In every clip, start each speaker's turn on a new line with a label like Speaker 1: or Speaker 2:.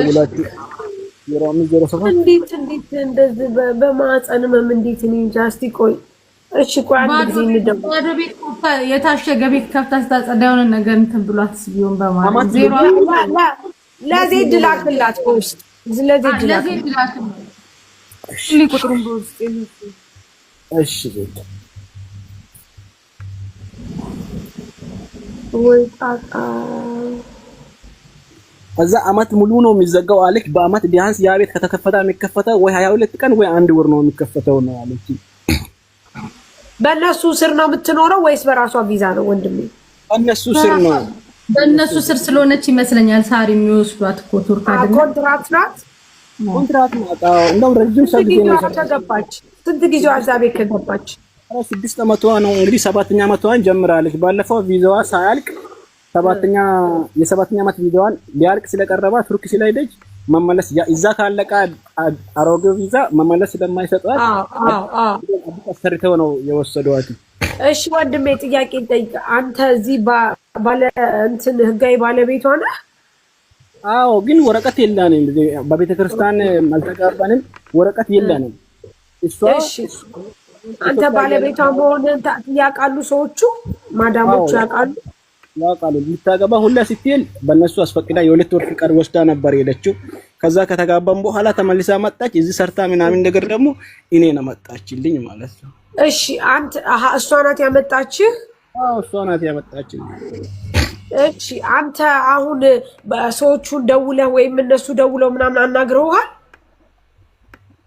Speaker 1: ደውላችሁ 0507
Speaker 2: እንዴት እንደዚህ በማህፀን ህመም እንዴት እኔ እንጃ። እስቲ ቆይ እሺ ቆይ አንድ ጊዜ እንደው
Speaker 3: ወደ ቤት ከፍታ የታሸገ ቤት ከፍታ ስታጸዳውን ነገር እንትን ብሏት ቢሆን በማለት
Speaker 2: ለዜድ ላክላት ፖስት ለዜድ ላክላት እሺ ቁጥሩን በውስጥ
Speaker 1: እሺ ዜድ
Speaker 2: ወይ ጣጣ
Speaker 1: ከዛ አመት ሙሉ ነው የሚዘጋው አለች። በአመት ቢያንስ ያ ቤት ከተከፈተ የሚከፈተው ወይ 22 ቀን ወይ 1 ወር ነው የሚከፈተው ነው አለች።
Speaker 2: በእነሱ ስር ነው የምትኖረው ወይስ በራሷ ቪዛ ነው ወንድሜ?
Speaker 1: በእነሱ ስር ነው።
Speaker 3: በእነሱ ስር ስለሆነች ይመስለኛል ሳሪ የሚወስዷት እኮ ቱርክ አይደል?
Speaker 2: ኮንትራት ናት።
Speaker 1: እንደው ረጅም ሰው ጊዜ ነው
Speaker 2: ተገባች። ስንት ጊዜዋ እዛ ቤት ከገባች?
Speaker 1: 6 አመቷ ነው እንግዲህ 7ኛ አመቷን ጀምራለች። ባለፈው ቪዛዋ ሳያልቅ የሰባተኛ አመት ቪዛዋን ሊያልቅ ስለቀረባ ቱርክ ስለሄደች መመለስ እዛ ካለቀ አሮጌው ቪዛ መመለስ ስለማይሰጧት አሰርተው ነው የወሰዷት።
Speaker 2: እሺ ወንድሜ ጥያቄ ጠይቅ። አንተ እዚህ ባለ እንትን ህጋዊ ባለቤቷ ነህ?
Speaker 1: አዎ፣ ግን ወረቀት የለንም። በቤተክርስቲያን አልተጋባንም፣ ወረቀት የለንም። እሺ
Speaker 2: አንተ ባለቤቷ መሆንህን ያውቃሉ ሰዎቹ? ማዳሞቹ ያውቃሉ?
Speaker 1: ልታገባ ሁላ ስትል በእነሱ አስፈቅዳ የ2 ወር ፍቃድ ወስዳ ነበር ሄደችው። ከዛ ከተጋባም በኋላ ተመልሳ መጣች። እዚህ ሰርታ ምናምን ነገር ደግሞ እኔ ነው መጣችልኝ ማለት ነው።
Speaker 2: እሺ አንተ እሷ ናት ያመጣችህ?
Speaker 1: አዎ እሷ ናት ያመጣችልኝ።
Speaker 2: እሺ አንተ አሁን ሰዎቹን ደውለህ ወይም እነሱ ደውለው ምናምን አናግረውሃል?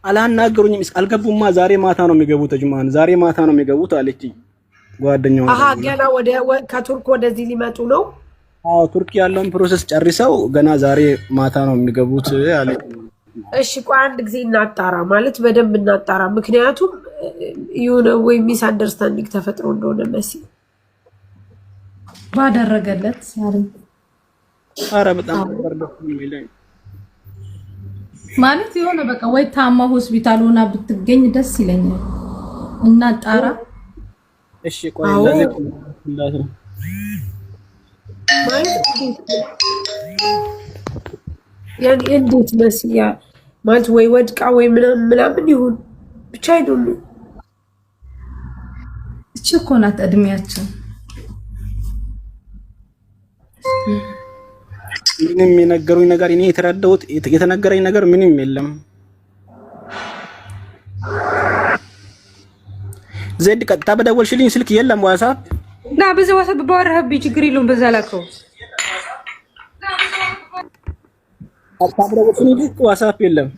Speaker 1: አላናገሩኝም። አልገቡማ። ዛሬ ማታ ነው የሚገቡት። ጅማን ዛሬ ማታ ነው የሚገቡት አለችኝ ጓደኛዋ።
Speaker 2: ገና ከቱርክ ወደዚህ ሊመጡ ነው?
Speaker 1: አዎ ቱርክ ያለውን ፕሮሰስ ጨርሰው ገና ዛሬ ማታ ነው የሚገቡት አለችኝ።
Speaker 2: እሺ ቆይ አንድ ጊዜ እናጣራ፣ ማለት በደንብ እናጣራ። ምክንያቱም የሆነ ወይ ሚስ አንደርስታንዲንግ ተፈጥሮ እንደሆነ መሲ
Speaker 3: ባደረገለት ዛሬ
Speaker 1: ኧረ በጣም ወርደው የሚለኝ
Speaker 3: ማለት የሆነ በቃ ወይ ታማ ሆስፒታል ሆና ብትገኝ ደስ ይለኛል። እናጣራ።
Speaker 1: እሺ ቆይ ለዚህ ነው
Speaker 2: ያኔ እንዴት መስያ ማለት ወይ ወድቃ ወይ ምናምን ይሁን ብቻ አይደሉ።
Speaker 3: እቺ እኮ ናት እድሜያችን።
Speaker 1: ምንም የነገሩኝ ነገር እኔ የተረዳሁት የተነገረኝ ነገር ምንም የለም። ዜድ ቀጥታ በደወልሽልኝ ስልክ የለም ዋትስአፕ
Speaker 2: ና በዛ ዋትስአፕ ባወራህብኝ ችግር የለውም። በዛ ላከው
Speaker 1: አታብረውኝ ዋትስአፕ የለም።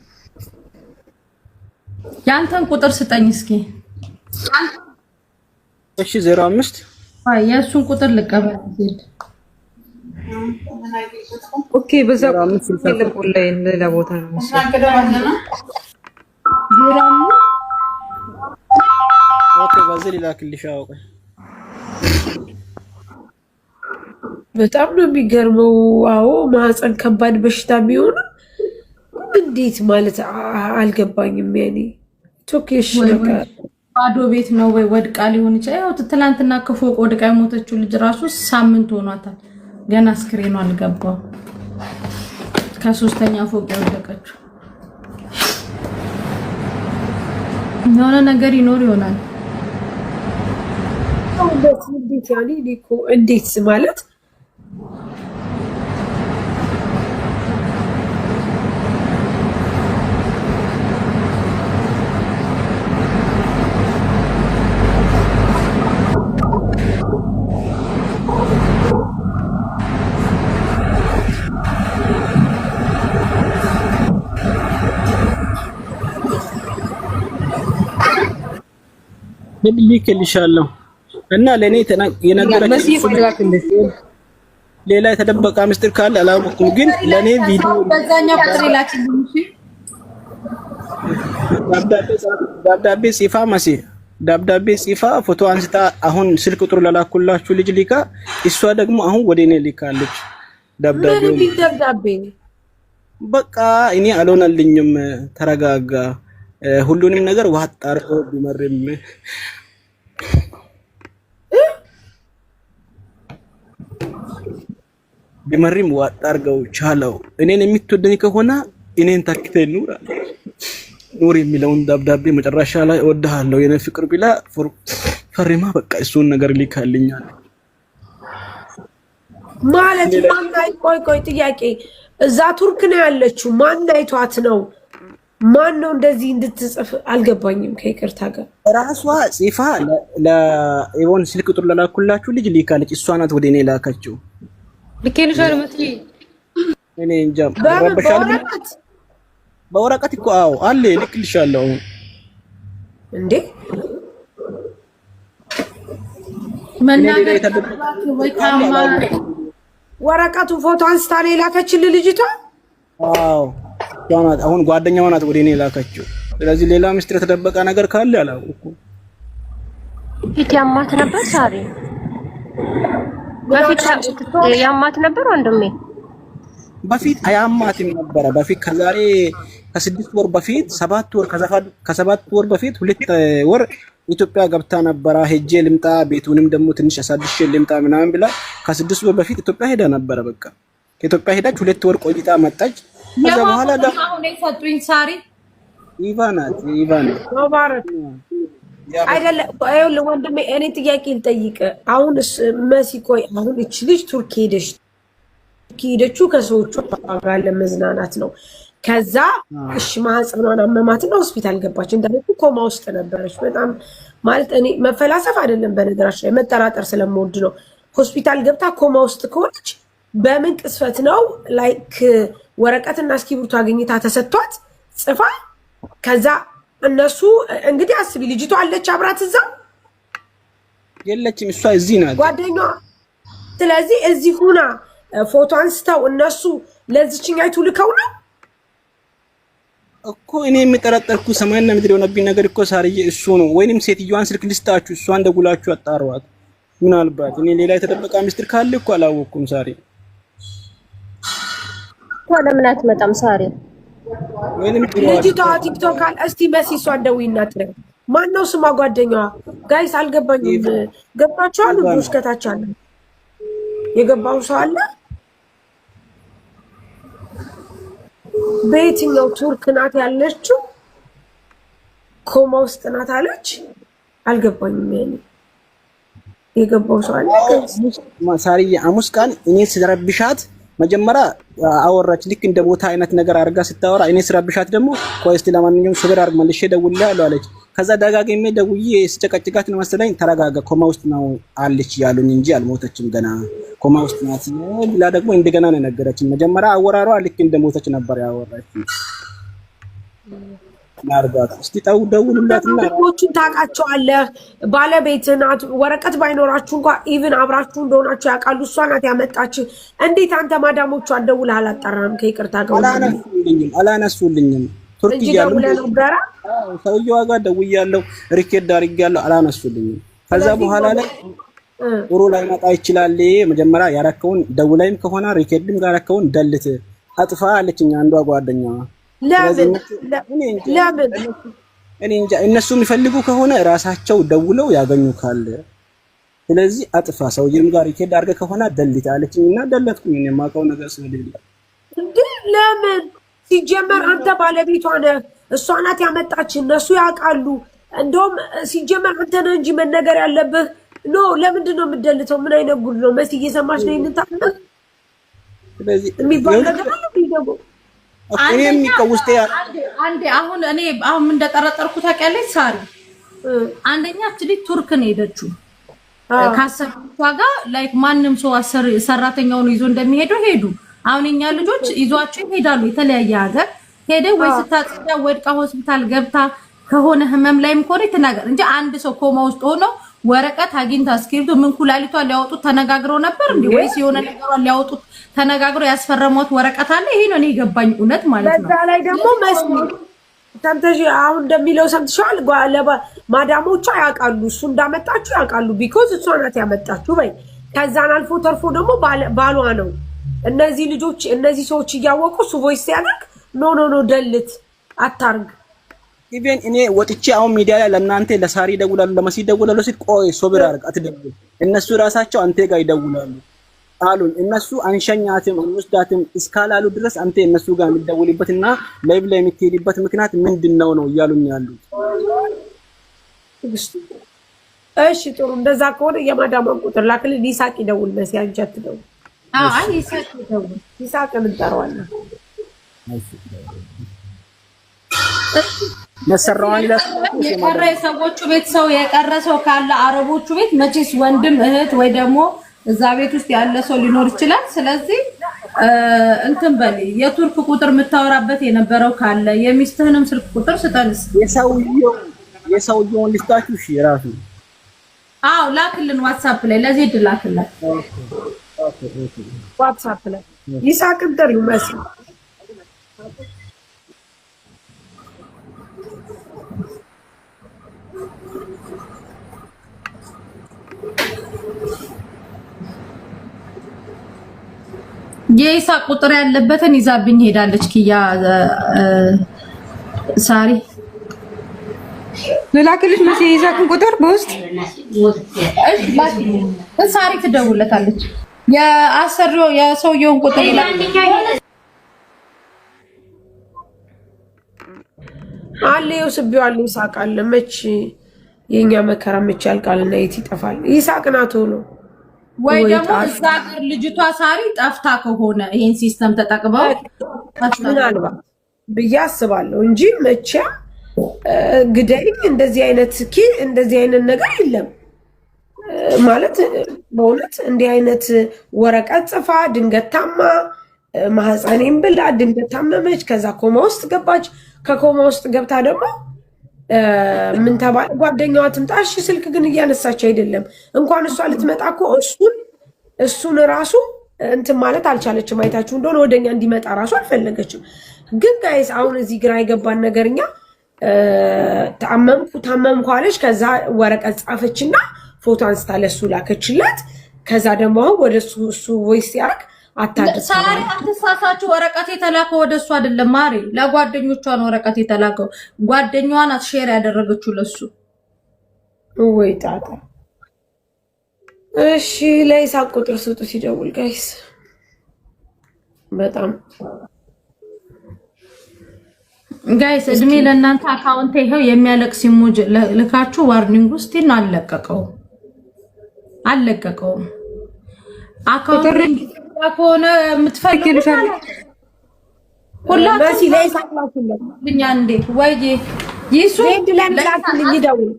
Speaker 3: ያንተን ቁጥር ስጠኝ እስኪ።
Speaker 1: እሺ 05
Speaker 3: የእሱን ቁጥር ልቀበል ዜድ።
Speaker 2: ኦኬ በዛ ላይ ሌላ ቦታ ነው
Speaker 1: ኦኬ በዚህ ላክልሽ። አውቀ
Speaker 2: በጣም ነው የሚገርመው። አዎ ማህፀን ከባድ በሽታ ቢሆን እንዴት ማለት አልገባኝም። ያኔ ቶኬሽ
Speaker 3: ባዶ ቤት ነው ወይ ወድቃ ሊሆን ይችላል። ያው ትላንትና ከፎቅ ወድቃ የሞተችው ልጅ ራሱ ሳምንት ሆኗታል። ገና ስክሪኑ አልገባው። ከ3ኛ ፎቅ የወደቀችው የሆነ ነገር ይኖር ይሆናል።
Speaker 2: እንዴት ያኔ ሊኮ እንዴት ማለት
Speaker 1: ልልክልሻለሁ እና ለኔ የነገረች ሌላ የተደበቀ ምስጢር ካለ አላውቅም፣ ግን ለኔ ቪዲዮ
Speaker 3: በዛኛው ቁጥር ላክልኝ።
Speaker 1: ደብዳቤ ጽፋ መሲ ደብዳቤ ጽፋ ፎቶ አንስታ አሁን ስልክ ቁጥሩ ለላኩላችሁ ልጅ ሊካ እሷ ደግሞ አሁን ወደ እኔ ልካለች ደብዳቤው። በቃ እኔ አልሆነልኝም፣ ተረጋጋ፣ ሁሉንም ነገር ዋጣር ቢመርም ቢመሪም ዋጥ አድርገው ቻለው እኔን የምትወደኝ ከሆነ እኔን ታክተኝ ኑር የሚለውን ደብዳቤ መጨረሻ ላይ እወድሃለሁ የኔ ፍቅር ቢላ ፈርማ በቃ እሱን ነገር ሊካልኛል
Speaker 2: ማለት ማናይ ቆይ ጥያቄ እዛ ቱርክ ነው ያለችው ማናይቷት ነው ማን ነው እንደዚህ እንድትጽፍ አልገባኝም ከይቅርታ ጋር
Speaker 1: ራሷ ጽፋ ለኢቮን ስልክ ቁጥር ለላኩላችሁ ልጅ ሊካለች እሷ ናት ወደ እኔ ላካችሁ
Speaker 4: ልኬልሻለሁ መጥቼ
Speaker 1: እኔ እንጃ በወረቀት እኮ አዎ አለ ልክልሻለሁ
Speaker 2: እንዴ
Speaker 3: መናገር ወይ ታማ
Speaker 2: ወረቀቱ ፎቶ አንስታ ነው የላከችልህ ልጅቷ
Speaker 1: አዎ ቷናት አሁን ጓደኛዋ ናት ወደ እኔ ላካችሁ ስለዚህ ሌላ ምስጢር የተደበቀ ነገር ካለ አላውቅም
Speaker 4: ፊት ያማት ነበር ሳሪ በፊት ያማት ነበር ወንድሜ
Speaker 1: በፊት አያማትም ነበር በፊት ከዛሬ ከ6 ወር በፊት 7 ወር ከ7 ወር በፊት 2 ወር ኢትዮጵያ ገብታ ነበር ሄጄ ልምጣ ቤቱንም ደግሞ ትንሽ አሳድሼ ልምጣ ምናምን ብላ ከ6 ወር በፊት ኢትዮጵያ ሄዳ ነበር በቃ ከኢትዮጵያ ሄዳች 2 ወር ቆይታ መጣች ከዛ በኋላ
Speaker 3: አሁን የሰጡኝ ሳሪ
Speaker 1: ኢቫናት
Speaker 2: ሙባረክ አይደለም አይደለም ወንድሜ እኔ ጥያቄ ልጠይቅ አሁንስ መሲ ቆይ አሁን እቺ ልጅ ቱርክ ሄደችው ከሰዎቹ ጋር ለመዝናናት ነው ከዛ እሺ ማህፀኗን አመማትና ሆስፒታል ገባች እንደነሱ ኮማ ውስጥ ነበረች በጣም ማለት እኔ መፈላሰፍ አይደለም በነገራችን ላይ መጠራጠር ስለምወድ ነው ሆስፒታል ገብታ ኮማ ውስጥ ከሆነች በምን ቅስፈት ነው ላይክ ወረቀትና እስክሪብቶ አግኝታ ተሰጥቷት ጽፋ ከዛ እነሱ እንግዲህ አስቢ ልጅቷ አለች አብራት እዛ
Speaker 1: የለችም እሷ እዚህ ናት
Speaker 2: ጓደኛዋ ስለዚህ እዚህ ሁና ፎቶ አንስተው እነሱ ለዚህኛይቱ ልከው ነው
Speaker 1: እኮ እኔ የምጠረጠርኩ ሰማይና ምድር የሆነብኝ ነገር እኮ ሳርዬ እሱ ነው ወይንም ሴትዮዋን ስልክ ልስጣችሁ እሷን ደውላችሁ አጣሯት ምናልባት እኔ ሌላ የተደበቀ ምስጢር ካለ እኮ አላወኩም ሳሪ
Speaker 4: ለምን አትመጣም ሳሪ
Speaker 1: ወይንም
Speaker 2: ልጅቷ ቲክቶክ አለ እስቲ መሲ እሷን ደውይና ጥረው ማነው ስማ ጓደኛዋ ጋይስ አልገባኝም ገባችኋል ወይስ ከታች አለ የገባው ሰው አለ በየትኛው ቱርክ ናት ያለችው ኮማ ውስጥ ናት አለች አልገባኝም ያኔ የገባው ሰው አለ
Speaker 1: ሳሪዬ አሙስ ቀን እኔ ስረብሻት መጀመሪያ አወራች ልክ እንደ ቦታ አይነት ነገር አድርጋ ስታወራ እኔ ስረብሻት ደግሞ ቆይስቲ ለማንኛውም ሹገር አድርግ መልሼ ደውላለሁ አለች ከዛ ደጋግሜ ደውዬ ስጨቀጭቃት ነው መሰለኝ ተረጋጋ ኮማ ውስጥ ነው አለች ያሉኝ እንጂ አልሞተችም ገና ኮማ ውስጥ ናት ብላ ደግሞ እንደገና ነው ነገረችኝ መጀመሪያ አወራሯ ልክ እንደ ሞተች ነበር ያወራችኝ ናርጋት እስቲ ደውሉላትና
Speaker 2: ልጆቹን ታውቃቸዋለህ ባለቤት ናት ወረቀት ባይኖራችሁ እንኳን ኢቭን አብራችሁ እንደሆናችሁ ያውቃሉ እሷ ናት ያመጣች እንዴት አንተ ማዳሞቹ አደውልህ አላጣራም ከይቅርታ ጋር
Speaker 1: አላነሱልኝም ቱርክ ያለው
Speaker 2: ነበር
Speaker 1: ሰውየው ጋር ደውያለሁ ሪኬርድ አድርጌያለሁ አላነሱልኝም ከዛ በኋላ ላይ ጥሩ ላይ መጣ ይችላል መጀመሪያ ያረከውን ደውላይም ከሆነ ሪኬርድም ጋር ያረከውን ደልት አጥፋ አለችኝ አንዷ ጓደኛዋ
Speaker 2: ለምን
Speaker 1: እኔ እንጃ እነሱ የሚፈልጉ ከሆነ ራሳቸው ደውለው ያገኙካል ስለዚህ አጥፋ ሰውየም ጋር ሪኬርድ አድርገህ ከሆነ ደልት አለችኝና ደለትኩኝ እኔ ማውቀው ነገር ስለሌለ
Speaker 2: ለምን ሲጀመር አንተ ባለቤቷ ነህ እሷ ናት ያመጣች እነሱ ያውቃሉ እንደውም ሲጀመር አንተ ነህ እንጂ መነገር ያለብህ ኖ ለምንድን ነው የምትደልተው ምን አይነት ጉድ ነው መሲ እየሰማች ነው ይሄንን ታውቃለህ
Speaker 1: ስለዚህ
Speaker 2: የሚባል ነገር አለ ቢደጎ
Speaker 3: አንዴ አሁን እኔ አሁን እንደጠረጠርኩ ታውቂያለሽ ሳሪ አንደኛ አክቹሊ ቱርክ ነው ሄደችው ካሰብቷ ጋር ላይክ ማንም ሰው ሰራተኛውን ይዞ እንደሚሄደው ሄዱ አሁን እኛ ልጆች ይዟቸው ይሄዳሉ የተለያየ ሀገር ሄደው ወይ ስታጽዳ ወድቃ ሆስፒታል ገብታ ከሆነ ህመም ላይም ኮሪ ተናገር እንጂ አንድ ሰው ኮማ ውስጥ ሆኖ ወረቀት አግኝታ እስክሪብቶ ምን ኩላሊቷ ሊያወጡት ተነጋግረው ነበር እንዴ ወይስ የሆነ ነገሯን ሊያወጡት ተነጋግረው ያስፈረሙት ወረቀት አለ ይሄ ነው እኔ ገባኝ እውነት ማለት ነው
Speaker 2: በዛ ላይ ደግሞ መስኒ ሰምተሽ አሁን እንደሚለው ሰምተሻል ማዳሞቿ ያውቃሉ እሱ እንዳመጣችሁ ያውቃሉ ቢኮዝ እሷ ናት ያመጣችሁ በይ ከዛን አልፎ ተርፎ ደግሞ ባሏ ነው እነዚህ ልጆች እነዚህ ሰዎች እያወቁ እሱ ቮይስ ያደርግ ኖ ደልት አታርግ
Speaker 1: ኢቭን እኔ ወጥቼ አሁን ሚዲያ ላይ ለእናንተ ለሳሪ ደውላሉ ለመሲ ደውላሉ ሲል ቆይ ሶብር አድርግ አትደውል እነሱ ራሳቸው አንተ ጋር ይደውላሉ አሉን። እነሱ አንሸኛትም አንወስዳትም እስካላሉ ድረስ አንተ እነሱ ጋር የምትደውልበትና ላይቭ ላይ የምትሄድበት ምክንያት ምንድነው ነው እያሉኝ ያሉት።
Speaker 2: እሺ ጥሩ፣ እንደዛ ከሆነ የማዳማን ቁጥር ላክልኝ። ይሳቅ ይደውል መሲ አንቺ አትደውል።
Speaker 3: አይ ይሳቅ ይደውል።
Speaker 2: ይሳቅን እንጠራዋለን።
Speaker 1: መሰራዋን
Speaker 3: የቀረ ሰዎቹ ቤት ሰው የቀረ ሰው ካለ አረቦቹ ቤት መቼስ ወንድም እህት ወይ ደግሞ እዛ ቤት ውስጥ ያለ ሰው ሊኖር ይችላል። ስለዚህ እንትን በል የቱርክ ቁጥር የምታወራበት የነበረው ካለ የሚስትህንም ስልክ ቁጥር ስጠንስ
Speaker 1: የሰውየውን ልስጣችሁ። እሺ ራሱ
Speaker 3: አዎ ላክልን ዋትስአፕ ላይ ለዜድ ላክልን
Speaker 2: ዋትስአፕ ላይ ይሳቅን ጥሪው መሲ
Speaker 3: የይሳቅ ቁጥር ያለበትን ይዛብኝ ሄዳለች። ኪያ ሳሪ
Speaker 5: ልላክልሽ መሲ የይሳቅን ቁጥር በውስጥ
Speaker 3: ሳሪ ትደውለታለች። የአሰሪው የሰውየውን ቁጥር
Speaker 2: አለ ስቢው አለ ይሳቅ አለ። መች የኛ መከራ መች ያልቃልና የት ይጠፋል? ይሳቅ ናቶ ነው
Speaker 3: ወይ ደግሞ እዛ ሀገር ልጅቷ ሳሪ ጠፍታ ከሆነ ይሄን ሲስተም ተጠቅመው
Speaker 2: ምናልባት ብዬ አስባለሁ እንጂ መቼ ግደይ እንደዚህ አይነት ነገር የለም ማለት በእውነት እንዲህ አይነት ወረቀት ጽፋ ድንገት ታማ ማህፀኔን ብላ ድንገት ታመመች፣ ከዛ ኮማ ውስጥ ገባች። ከኮማ ውስጥ ገብታ ደግሞ ምን ተባለ ጓደኛዋ ትምጣ። እሺ ስልክ ግን እያነሳች አይደለም። እንኳን እሷ ልትመጣ እኮ እሱን ራሱ እንትን ማለት አልቻለችም። አይታችሁ እንደሆነ ወደኛ እንዲመጣ ራሱ አልፈለገችም። ግን ጋይስ አሁን እዚህ ግራ የገባን ነገርኛ ታመምኩ አለች። ከዛ ወረቀት ጻፈችና ፎቶ አንስታ ለሱ ላከችላት። ከዛ ደግሞ አሁን ወደ እሱ ቮይስ ያርግ አታድርስ።
Speaker 3: ሳሪ አትሳሳችሁ። ወረቀት የተላከው ወደ እሱ አይደለም ማሪ፣ ለጓደኞቿ ነው ወረቀት የተላከው። ጓደኛዋ ናት ሼር ያደረገችው ለሱ።
Speaker 2: ወይ ጣጣ። እሺ ለይሳቅ ቁጥር ስጡ ሲደውል ጋይስ። በጣም
Speaker 3: ጋይስ እድሜ ለእናንተ። አካውንት ይሄው የሚያለቅስ ኢሞጂ ልካችሁ ዋርኒንግ ውስጥ አለቀቀውም። አካውንት ከሆነ የምትፈልጊው ሁላችሁ
Speaker 2: መሲ ለይሳቅ ላኩልኝ
Speaker 3: እንዴ ወይ ይሱ
Speaker 2: ዜድ ለላኩልኝ ይደውል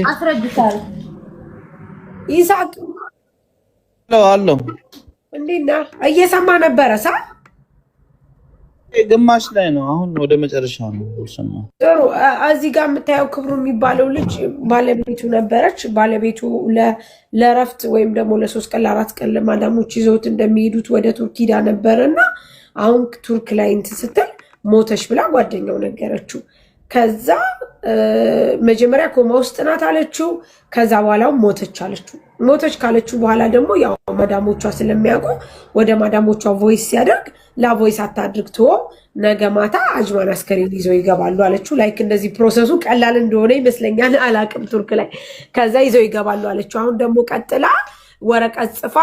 Speaker 3: አስረጅታል።
Speaker 2: ይሳቅ
Speaker 6: አሎ
Speaker 2: እንዴት ነህ? እየሰማ ነበረ ሳ
Speaker 6: ግማሽ ላይ ነው። አሁን ወደ መጨረሻ ነው ሰማው።
Speaker 2: ጥሩ። እዚህ ጋር የምታየው ክብሩ የሚባለው ልጅ ባለቤቱ ነበረች። ባለቤቱ ለረፍት ወይም ደግሞ ለ3 ቀን ለ4 ቀን ለማዳሞች ይዘውት እንደሚሄዱት ወደ ቱርክ ሂዳ ነበርና አሁን ቱርክ ላይ እንትን ስትል ሞተች ብላ ጓደኛው ነገረችው። ከዛ መጀመሪያ ኮማ ውስጥ ናት አለችው። ከዛ በኋላው ሞተች አለችው። ሞተች ካለችው በኋላ ደግሞ ያው ማዳሞቿ ስለሚያውቁ ወደ ማዳሞቿ ቮይስ ሲያደርግ ቮይስ አታድርግ ትወ ነገ ማታ አጅማን አስከሬን ይዘው ይገባሉ አለችው። ላይክ እንደዚህ ፕሮሰሱ ቀላል እንደሆነ ይመስለኛል፣ አላቅም ቱርክ ላይ። ከዛ ይዘው ይገባሉ አለችው። አሁን ደግሞ ቀጥላ ወረቀት ጽፋ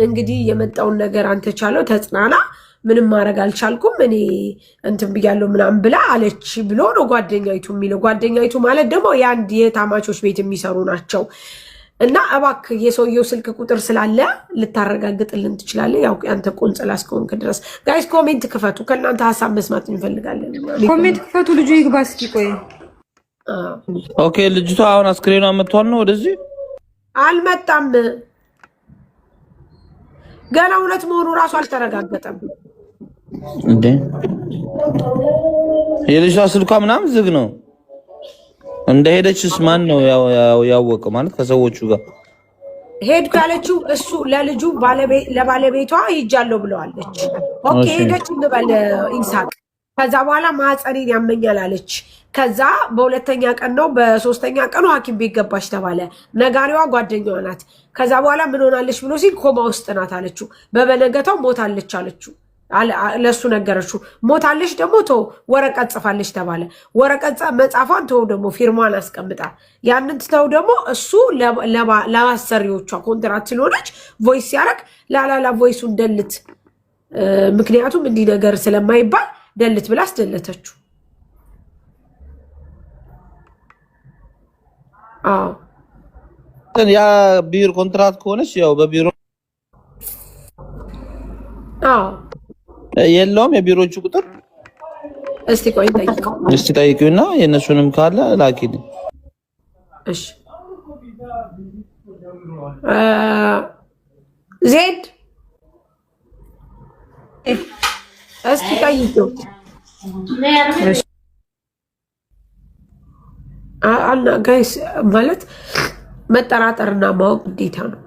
Speaker 2: እንግዲህ የመጣውን ነገር አንተ ቻለው ተጽናና፣ ምንም ማድረግ አልቻልኩም እኔ እንትን ብያለሁ ምናምን ብላ አለች ብሎ ነው ጓደኛይቱ የሚለው። ጓደኛይቱ ማለት ደግሞ የአንድ የታማቾች ቤት የሚሰሩ ናቸው። እና እባክህ የሰውየው ስልክ ቁጥር ስላለ ልታረጋግጥልን ትችላለህ? ያው አንተ ቆንጽላ እስከሆንክ ድረስ ጋይስ ኮሜንት ክፈቱ። ከእናንተ ሀሳብ መስማት እንፈልጋለን።
Speaker 5: ኮሜንት ክፈቱ። ልጁ ይግባ እስኪ። ቆይ
Speaker 6: ኦኬ። ልጅቷ አሁን አስክሬኗ መጥቷል ነው? ወደዚህ
Speaker 2: አልመጣም ገና። እውነት መሆኑ ራሱ አልተረጋገጠም
Speaker 6: እንዴ? የልጅቷ ስልኳ ምናምን ዝግ ነው። እንደሄደችስ ማን ነው ያወቀው? ማለት ከሰዎቹ ጋር
Speaker 2: ሄድኩ ያለችው እሱ ለልጁ ለባለቤቷ ሂጃለሁ ብለዋለች። ኦኬ ሄደች እንበል ይሳቅ። ከዛ በኋላ ማህፀኔን ያመኛል አለች። ከዛ በሁለተኛ ቀን ነው በሶስተኛ ቀኑ ሐኪም ቤት ገባች ተባለ። ነጋሪዋ ጓደኛዋ ናት። ከዛ በኋላ ምን ሆናለች ብሎ ሲል ኮማ ውስጥ ናት አለችው። በበነገታው ሞታለች አለችው። ለሱ ነገረችው። ሞታለች ደግሞ ተው ወረቀት ጽፋለች ተባለ። ወረቀት መጻፏን ተው ደግሞ ፊርማን አስቀምጣ ያንን ተው ደግሞ እሱ ለማሰሪዎቿ ኮንትራት ስለሆነች ቮይስ ሲያረግ ላላላ ቮይሱን ደልት፣ ምክንያቱም እንዲህ ነገር ስለማይባል ደልት ብላ አስደለተችው።
Speaker 6: ያ ቢሮ ኮንትራት ከሆነች ያው በቢሮ የለውም የቢሮቹ ቁጥር።
Speaker 2: እስቲ ቆይ ጠይቀው፣
Speaker 6: እስቲ ጠይቂውና የነሱንም ካለ ላኪልኝ።
Speaker 2: እሺ ዜድ እስቲ ጠይቀው አልና ጋይስ ማለት መጠራጠርና ማወቅ ግዴታ ነው።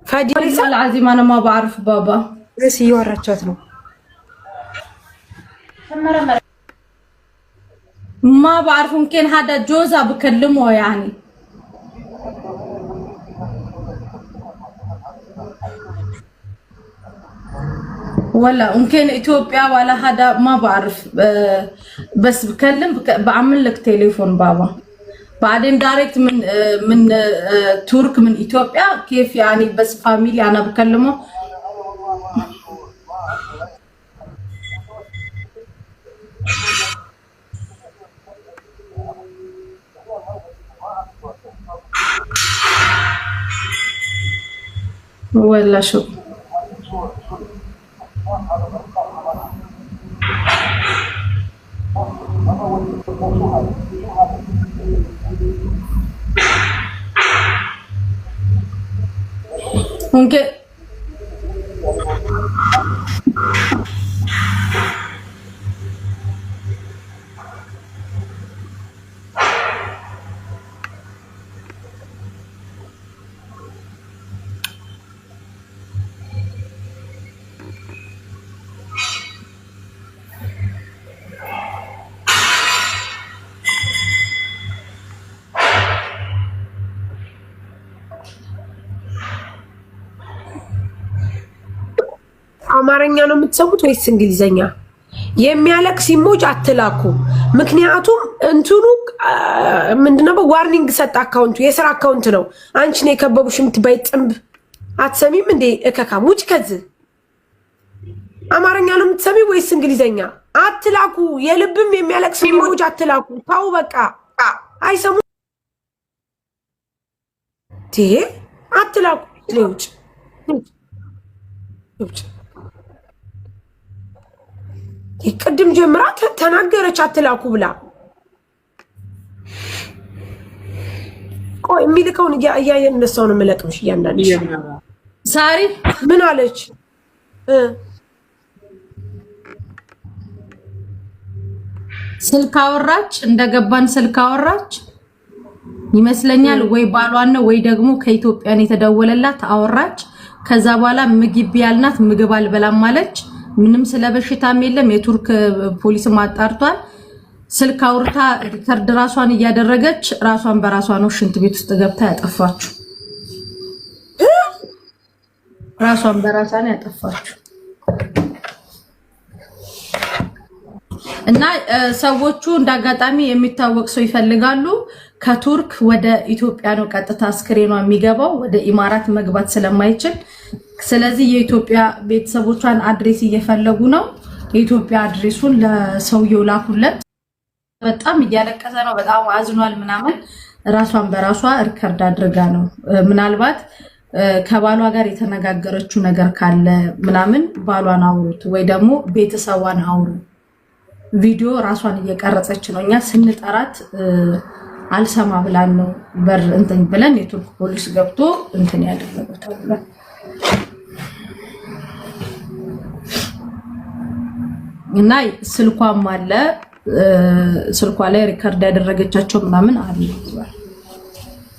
Speaker 3: ፈዲላ አዚማ ነው ማባርፍ ባባ
Speaker 5: እሺ እያወራቻት ነው
Speaker 3: ما بعرف ممكن هذا جوزها بكلمه يعني ولا ممكن إثيوبيا ولا هذا ما بعرف بس بكلم بعمل لك تليفون بابا بعدين دايركت من ترك من إثيوبيا كيف يعني بس فاميلي أنا بكلمه ولا شو ممكن
Speaker 2: አማርኛ ነው የምትሰሙት ወይስ እንግሊዘኛ? የሚያለቅስ ኢሞጅ አትላኩ። ምክንያቱም እንትኑ ምንድነው ዋርኒንግ ሰጣ። አካውንቱ የስራ አካውንት ነው። አንቺ ነው የከበቡሽ የምትባይ ጥንብ አትሰሚም እንዴ? እከካም ውጭ ከዚህ አማርኛ ነው የምትሰሚ ወይስ እንግሊዘኛ? አትላኩ። የልብም የሚያለቅስ ኢሞጅ አትላኩ። ታው በቃ አይሰሙ አትላኩ። ውጭ ውጭ ቅድም ጀምራ ተናገረች አትላኩ ብላ። ቆይ የሚልከውን እያየን እነሳው ነው የምለቅምሽ። እያንዳንድሽ
Speaker 3: ሳሪ
Speaker 2: ምን አለች?
Speaker 3: ስልክ አወራች፣ እንደገባን ስልክ አወራች ይመስለኛል። ወይ ባሏን ነው ወይ ደግሞ ከኢትዮጵያን የተደወለላት አወራች። ከዛ በኋላ ምግብ ያልናት ምግብ አልበላም ማለች። ምንም ስለበሽታም የለም። የቱርክ ፖሊስም አጣርቷል። ስልክ አውርታ ሪከርድ ራሷን እያደረገች ራሷን በራሷ ነው ሽንት ቤት ውስጥ ገብታ ያጠፋችሁ። ራሷን በራሷ ነው ያጠፋችሁ። እና ሰዎቹ እንዳጋጣሚ የሚታወቅ ሰው ይፈልጋሉ። ከቱርክ ወደ ኢትዮጵያ ነው ቀጥታ አስክሬኗ የሚገባው፣ ወደ ኢማራት መግባት ስለማይችል። ስለዚህ የኢትዮጵያ ቤተሰቦቿን አድሬስ እየፈለጉ ነው። የኢትዮጵያ አድሬሱን ለሰውየው ላኩለት። በጣም እያለቀሰ ነው፣ በጣም አዝኗል ምናምን። ራሷን በራሷ ሪከርድ አድርጋ ነው። ምናልባት ከባሏ ጋር የተነጋገረችው ነገር ካለ ምናምን ባሏን አውሩት፣ ወይ ደግሞ ቤተሰቧን አውሩ። ቪዲዮ ራሷን እየቀረጸች ነው። እኛ ስንጠራት አልሰማ ብላን ነው በር እንትን ብለን የቱርክ ፖሊስ ገብቶ እንትን ያደረገው ተብሏል። እና ስልኳም አለ፣ ስልኳ ላይ ሪከርድ ያደረገቻቸው ምናምን አለ።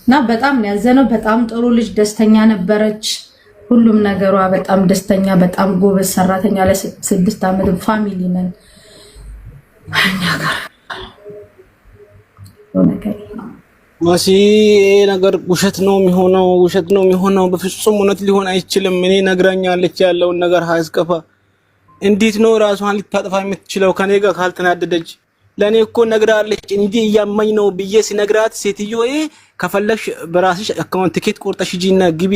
Speaker 3: እና በጣም ያዘነው። በጣም ጥሩ ልጅ፣ ደስተኛ ነበረች። ሁሉም ነገሯ በጣም ደስተኛ፣ በጣም ጎበዝ ሰራተኛ። ለ6 ዓመት ፋሚሊ ነን እኛ ጋር
Speaker 1: ማሲ ነገር ውሸት ነው የሚሆነው፣ ውሸት ነው የሚሆነው። በፍጹም እውነት ሊሆን አይችልም። እኔ ነግራኛለች ያለውን ነገር ሀስከፋ እንዴት ነው ራሷን ልታጠፋ የምትችለው ከኔ ጋር ካልተናደደች? ለኔ እኮ ነግራለች እንዲህ እያመኝ ነው ብዬ ሲነግራት ሴትዮዬ ከፈለግሽ በራስሽ አካውንት ቲኬት ቆርጠሽ ሂጂና ግቢ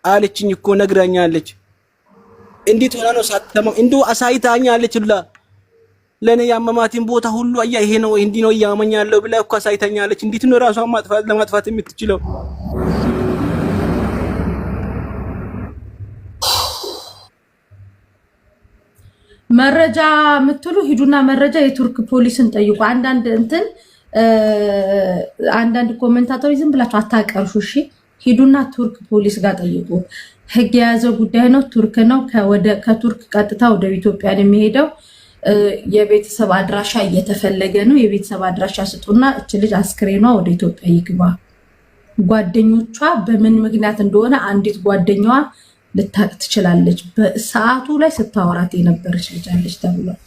Speaker 1: አለችኝ እኮ ነግራኛለች። እንዴት ሆና ነው ሳትተማም እንደው አሳይታኛለች ሁላ ለኔ ያመማትን ቦታ ሁሉ አያ ይሄ ነው እንዲህ ነው እያመኛለሁ ብላ እኮ አሳይታኛለች። እንዴት ነው ራሷን ለማጥፋት የምትችለው?
Speaker 3: መረጃ የምትሉ ሂዱና መረጃ የቱርክ ፖሊስን ጠይቁ። አንዳንድ ኮሜንታተሮች ዝም ብላችሁ አታቀርሹ። እሺ ሂዱና ቱርክ ፖሊስ ጋር ጠይቁ። ህግ የያዘው ጉዳይ ነው። ቱርክ ነው። ከቱርክ ቀጥታ ወደ ኢትዮጵያ የሚሄደው የቤተሰብ አድራሻ እየተፈለገ ነው። የቤተሰብ አድራሻ ስጡና እች ልጅ አስክሬኗ ወደ ኢትዮጵያ ይግባ። ጓደኞቿ በምን ምክንያት እንደሆነ አንዲት ጓደኛዋ ልታቅ ትችላለች። በሰዓቱ ላይ ስታወራት የነበረች ልጅ አለች ተብሏል።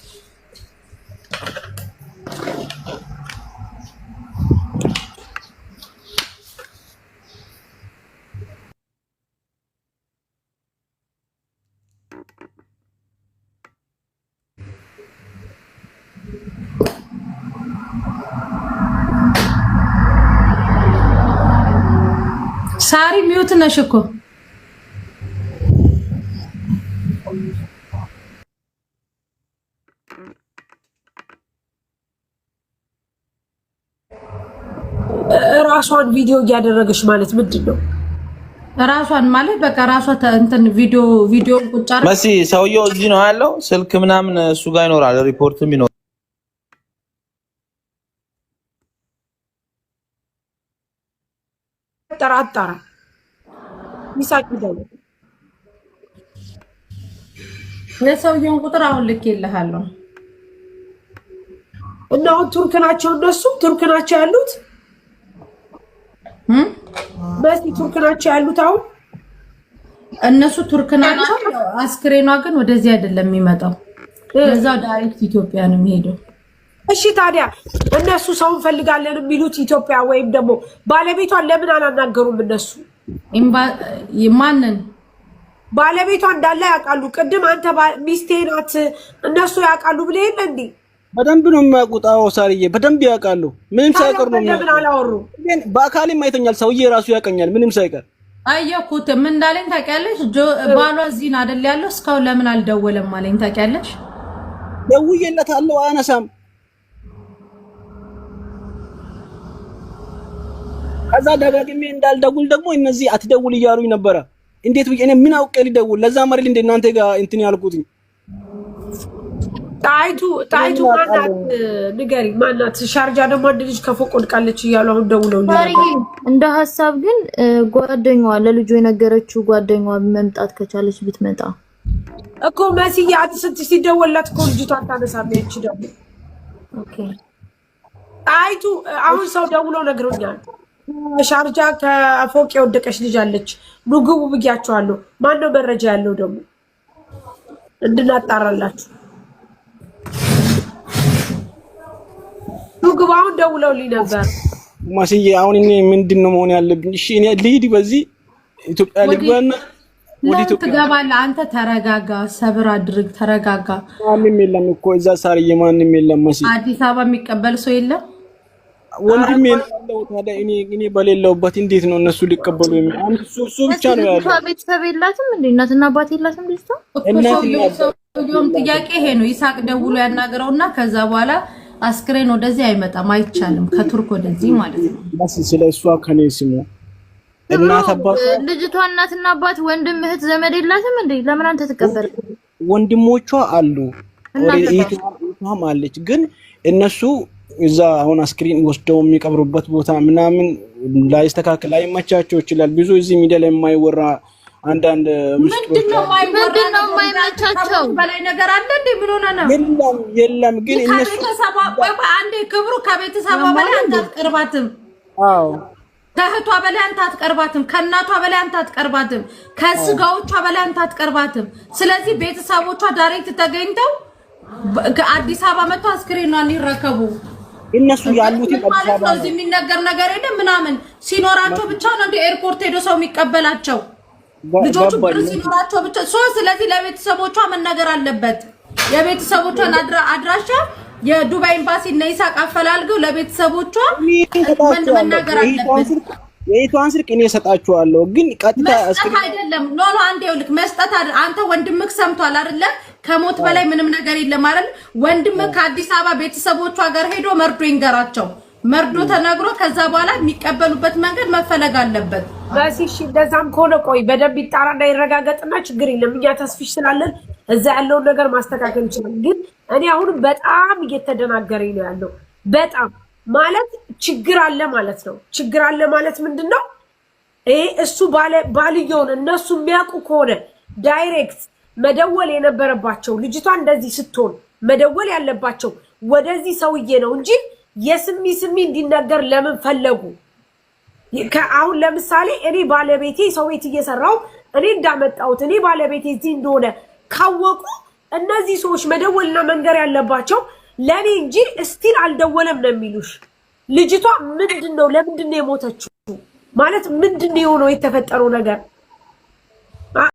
Speaker 3: ሳሪ ሚውት ነሽ እኮ
Speaker 2: ራሷን ቪዲዮ እያደረገች ማለት ምንድን ነው?
Speaker 3: ራሷን ማለት በቃ ራሷ እንትን ቪዲዮ ቁጭ አረ
Speaker 6: መሲ ሰውየው እዚህ ነው ያለው። ስልክ ምናምን እሱ ጋር ይኖራል፣ ሪፖርትም ይኖራል።
Speaker 2: ጠራጣራ ሚሳቂ ደው
Speaker 3: የሰውየውን ቁጥር አሁን ልኬልሃለሁ።
Speaker 2: እና አሁን ቱርክ ናቸው እነሱ ቱርክ ናቸው ያሉት በዚህ ቱርክ ናቸው ያሉት። አሁን
Speaker 3: እነሱ ቱርክ ናቸው። አስክሬኗ ግን ወደዚህ አይደለም የሚመጣው፣ ለዛው ዳይሬክት ኢትዮጵያ ነው የሚሄደው።
Speaker 2: እሺ ታዲያ እነሱ ሰው እንፈልጋለን የሚሉት ኢትዮጵያ ወይም ደግሞ ባለቤቷን ለምን አላናገሩም? እነሱ
Speaker 3: ማንን
Speaker 2: ባለቤቷ እንዳለ ያውቃሉ። ቅድም አንተ ሚስቴ ናት እነሱ ያውቃሉ ብለህ የለ እንዴ?
Speaker 1: በደንብ ነው የሚያውቁት። አዎ ሳርዬ በደንብ ያውቃሉ። ምንም ሳይቀር ነው
Speaker 2: ለምን አላወሩ?
Speaker 1: በአካልም አይተኛል ሰውዬ ራሱ ያቀኛል ምንም ሳይቀር።
Speaker 3: አየኩት። ምን እንዳለኝ ታውቂያለሽ? ባሏ እዚህ ነው አይደል ያለው? እስካሁን ለምን አልደወለም አለኝ። ታውቂያለሽ?
Speaker 1: ደውዬለታለሁ አያነሳም። ከዛ ደጋግሜ እንዳልደውል ደግሞ እነዚህ አትደውል እያሉኝ ነበረ። እንዴት ብዬ እኔ ምን አውቄ ልደውል? ለዛ ማሪል እንደ እናንተ ጋር እንትን ያልኩት
Speaker 2: ጣይቱ ማናት ንገሪ፣ ማናት? ሻርጃ ደግሞ አንድ ልጅ ከፎቅ ወድቃለች እያሉ አሁን ደውለው
Speaker 7: እንደ ሀሳብ ግን ጓደኛዋ ለልጁ የነገረችው ጓደኛዋ መምጣት ከቻለች ብትመጣ
Speaker 2: እኮ መስዬ አትስንት ሲደወላት እኮ ልጅቷ አታነሳለች። ደግሞ
Speaker 7: ኦኬ
Speaker 2: ጣይቱ አሁን ሰው ደውለው ነግሮኛል። ሻርጃ ከፎቅ የወደቀች ልጅ አለች ኑ ግቡ ብያቸዋለሁ። ማነው መረጃ ያለው ደግሞ እንድናጣራላችሁ? ኑ ግቡ። አሁን ደውለውልኝ ነበር
Speaker 1: ማስዬ። አሁን እኔ ምንድነው መሆን ያለብኝ? እሺ እኔ ልሂድ በዚህ ኢትዮጵያ ልግባና ወደ ኢትዮጵያ
Speaker 3: ትገባለህ። አንተ ተረጋጋ፣ ሰብር አድርግ፣ ተረጋጋ።
Speaker 1: ማንም የለም እኮ እዛ ሳርዬ፣ ማንም የለም። ማስዬ
Speaker 3: አዲስ አበባ የሚቀበል ሰው የለም።
Speaker 1: ወንድሜ ነው ታዲያ እኔ በሌለውበት እንዴት ነው እነሱ ሊቀበሉ የሚል? አንድ እሱ ብቻ ነው ያለው።
Speaker 7: ቤተሰብ የላትም እንዴ? እናትና አባት የላትም ልጅቷ?
Speaker 3: ሰውየውም ጥያቄ ይሄ ነው። ይሳቅ ደውሎ ያናገረውና ከዛ በኋላ አስክሬን ወደዚህ አይመጣም፣ አይቻልም። ከቱርክ ወደዚህ ማለት ነው።
Speaker 1: በስ ስለሷ ከኔ ስሙ እናት አባት
Speaker 7: ልጅቷ እናትና አባት ወንድም እህት ዘመድ የላትም እንዴ? ለምን አንተ ተቀበል?
Speaker 1: ወንድሞቿ አሉ ወሬ ኢቷም አለች። ግን እነሱ እዛ አሁን አስክሪን ወስደው የሚቀብሩበት ቦታ ምናምን ላይስተካከል አይመቻቸው ይችላል። ብዙ እዚህ ሚዲያ ላይ የማይወራ አንዳንድ ምስጥሮች
Speaker 3: ምንድነው የማይመቻቸው? በላይ ነገር አለ እንዴ? ምን ሆነ ነው?
Speaker 1: የለም ግን እነሱ
Speaker 3: አንዴ ክብሩ ከቤተሰቧ በላይ አንተ አትቀርባትም።
Speaker 1: አዎ
Speaker 3: ከእህቷ በላይ አንተ አትቀርባትም። ከእናቷ በላይ አንተ አትቀርባትም። ከስጋዎቿ በላይ አንተ አትቀርባትም። ስለዚህ ቤተሰቦቿ ዳይሬክት ተገኝተው ከአዲስ አበባ መጥቶ አስክሬኗን ይረከቡ።
Speaker 1: እነሱ ያሉት አዲስ አበባ
Speaker 3: እዚህ የሚነገር ነገር የለም ምናምን ሲኖራቸው ብቻ ነው እንደ ኤርፖርት ሄዶ ሰው የሚቀበላቸው። ልጆቹ ብር ሲኖራቸው ብቻ ስለዚህ ለቤተሰቦቿ መናገር አለበት። የቤተሰቦቿን አድራሻ የዱባይ ኤምባሲ እና ይሳቅ አፈላልገው ለቤተሰቦቿ መናገር አለበት።
Speaker 1: የኢትዮጵያን ስልክ እኔ እሰጣቸዋለሁ፣ ግን ቀጥታ
Speaker 3: መስጠት አይደለም። ኖ አንዴ ይኸውልህ መስጠት አንተ ወንድምህ ሰምቷል አይደለ? ከሞት በላይ ምንም ነገር የለም አይደል? ወንድምህ ከአዲስ አበባ ቤተሰቦቿ ጋር ሄዶ መርዶ ይንገራቸው። መርዶ ተነግሮ ከዛ በኋላ የሚቀበሉበት መንገድ መፈለግ አለበት።
Speaker 2: በሲሽ እንደዛም ከሆነ ቆይ በደንብ ይጣራና ይረጋገጥና ችግር የለም። እኛ ተስፊሽ ስላለን እዛ ያለውን ነገር ማስተካከል ይችላል። ግን እኔ አሁን በጣም እየተደናገረኝ ነው ያለው። በጣም ማለት ችግር አለ ማለት ነው። ችግር አለ ማለት ምንድነው? እሱ ባልየውን እነሱ የሚያውቁ ከሆነ ዳይሬክት መደወል የነበረባቸው ልጅቷ እንደዚህ ስትሆን መደወል ያለባቸው ወደዚህ ሰውዬ ነው እንጂ የስሚ እንዲነገር ለምን ፈለጉ? አሁን ለምሳሌ እኔ ባለቤቴ ሰው ቤት እየሰራው እኔ እንዳመጣሁት እኔ ባለቤቴ እዚህ እንደሆነ ካወቁ እነዚህ ሰዎች መደወልና መንገር ያለባቸው ለኔ እንጂ እስቲል አልደወለም ነው የሚሉሽ። ልጅቷ ምንድነው ለምንድነው የሞተችው? ማለት ምንድነው የሆነው የተፈጠረው ነገር?